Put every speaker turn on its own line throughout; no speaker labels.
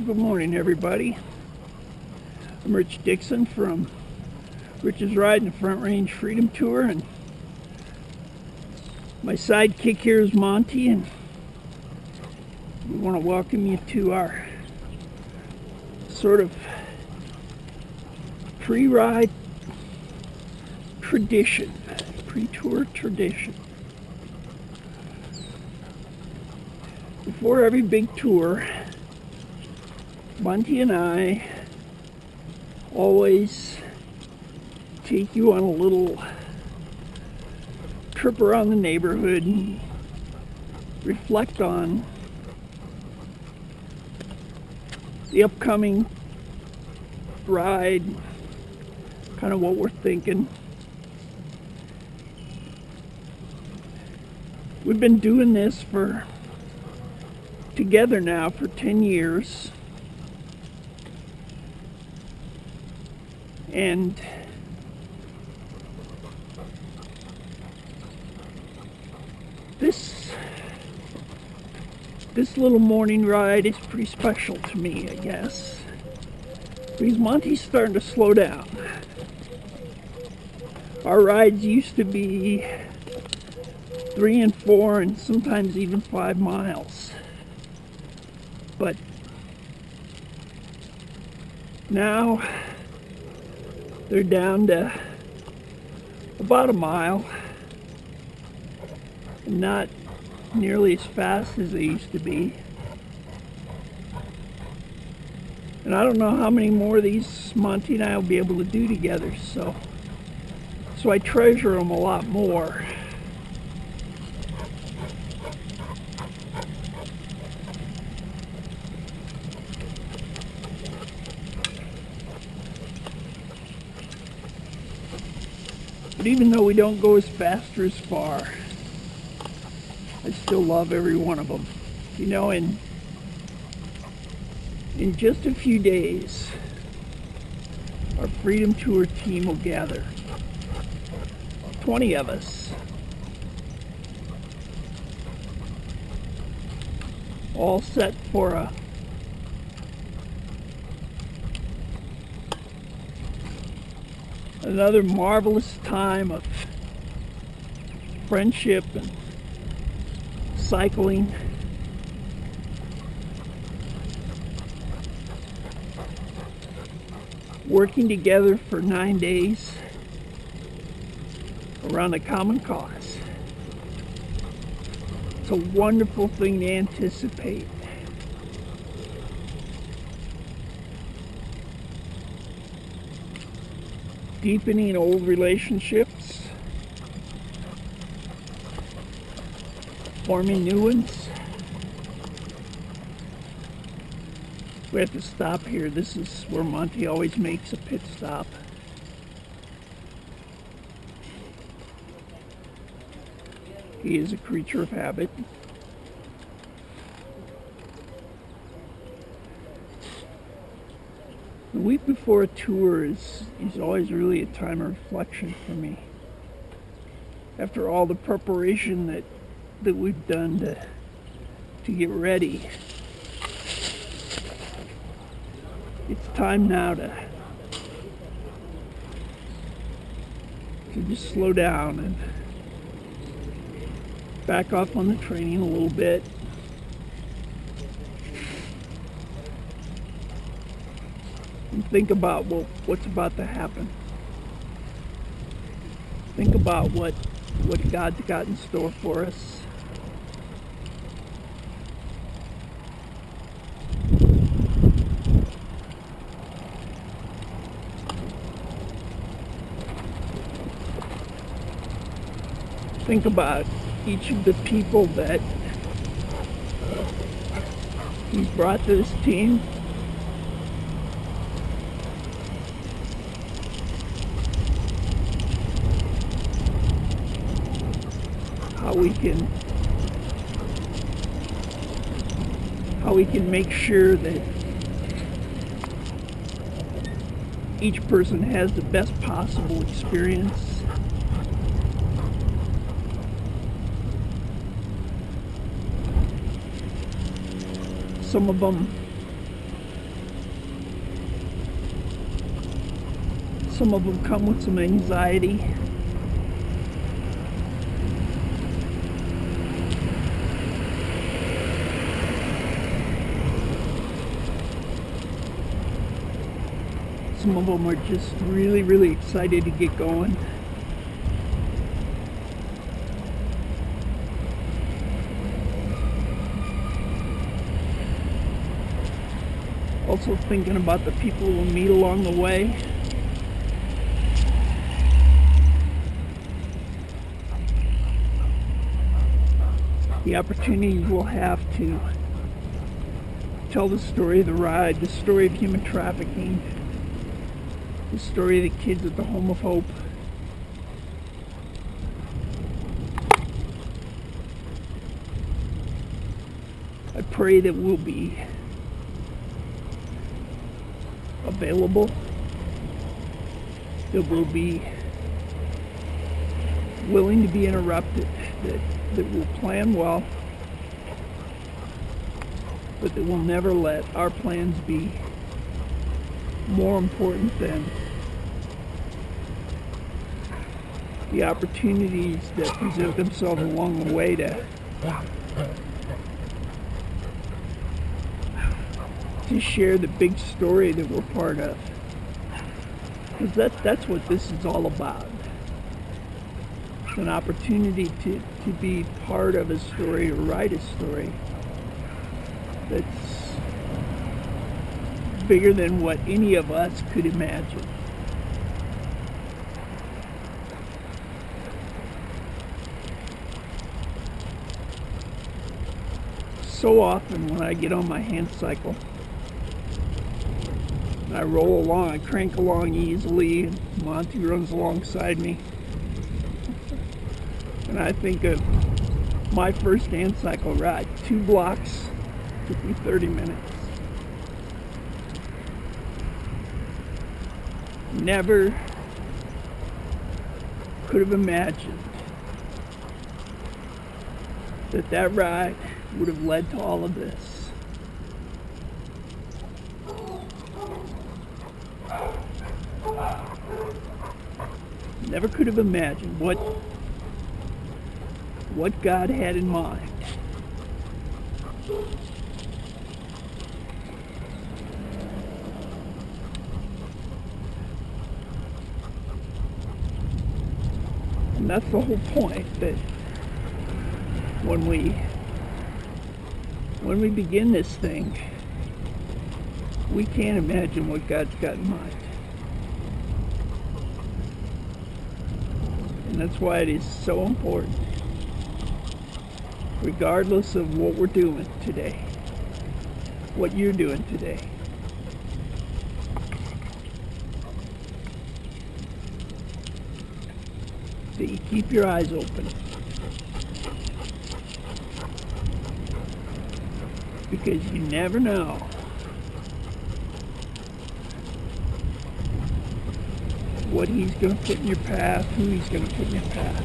Good morning, everybody. I'm Rich Dixon from Rich's Ride and Front Range Freedom Tour, and my sidekick here is Monty, and we want to welcome you to our sort of pre-ride tradition, pre-tour tradition. Before every big tour, Monty and I always take you on a little trip around the neighborhood and reflect on the upcoming ride, kind of what we're thinking. We've been doing this together now for 10 years. And this little morning ride is pretty special to me, I guess, because Monty's starting to slow down. Our rides used to be 3 and 4 and sometimes even 5 miles. But now they're down to about a mile, and not nearly as fast as they used to be. And I don't know how many more of these Monty and I will be able to do together, so I treasure them a lot more. But even though we don't go as fast or as far, I still love every one of them. You know, in just a few days, our Freedom Tour team will gather. 20 of us. All set for another marvelous time of friendship and cycling. Working together for 9 days around a common cause. It's a wonderful thing to anticipate. Deepening old relationships, forming new ones. We have to stop here. This is where Monty always makes a pit stop. He is a creature of habit. The week before a tour is always really a time of reflection for me. After all the preparation that we've done to get ready, it's time now to just slow down and back off on the training a little bit. And think about what's about to happen. Think about what God's got in store for us. Think about each of the people that He's brought to this team. How we can make sure that each person has the best possible experience. Some of them Some of them come with some anxiety. Some of them are just really, really excited to get going. Also thinking about the people we'll meet along the way. The opportunities we'll have to tell the story of the ride, the story of human trafficking, the story of the kids at the Home of Hope. I pray that we'll be available, that we'll be willing to be interrupted, that we'll plan well, but that we'll never let our plans be more important than the opportunities that present themselves along the way to share the big story that we're part of. Because that's what this is all about. It's an opportunity to be part of a story, or write a story that's bigger than what any of us could imagine. So often when I get on my hand cycle, I roll along, I crank along easily, and Monte runs alongside me. And I think of my first hand cycle ride. 2 blocks, took me 30 minutes. Never could have imagined that ride would have led to all of this. Never could have imagined what God had in mind. And that's the whole point, that when we begin this thing, we can't imagine what God's got in mind. And that's why it is so important, regardless of what we're doing today, what you're doing today, that you keep your eyes open. Because you never know what He's going to put in your path, who He's going to put in your path.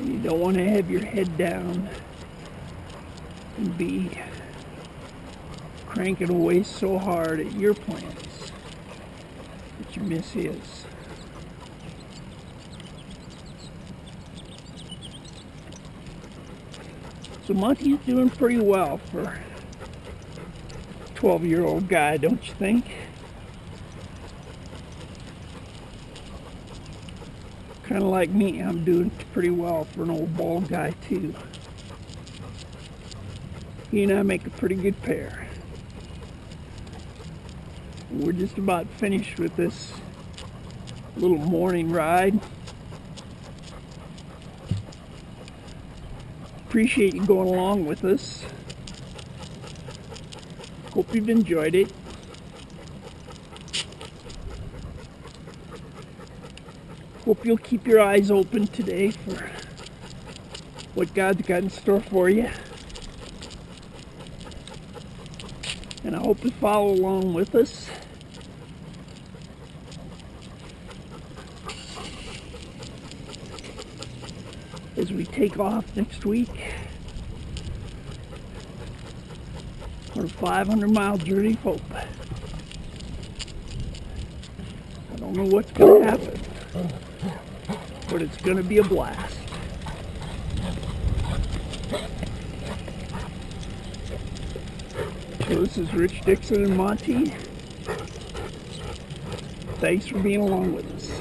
You don't want to have your head down and be cranking away so hard at your plans that you miss His. So Monte's doing pretty well for a 12-year-old guy, don't you think? Kind of like me, I'm doing pretty well for an old bald guy too. He and I make a pretty good pair. We're just about finished with this little morning ride. Appreciate you going along with us. Hope you've enjoyed it. Hope you'll keep your eyes open today for what God's got in store for you. And I hope you follow along with us as we take off next week on a 500-mile journey of hope. I don't know what's going to happen, but it's going to be a blast. So this is Rich, Dixon, and Monty. Thanks for being along with us.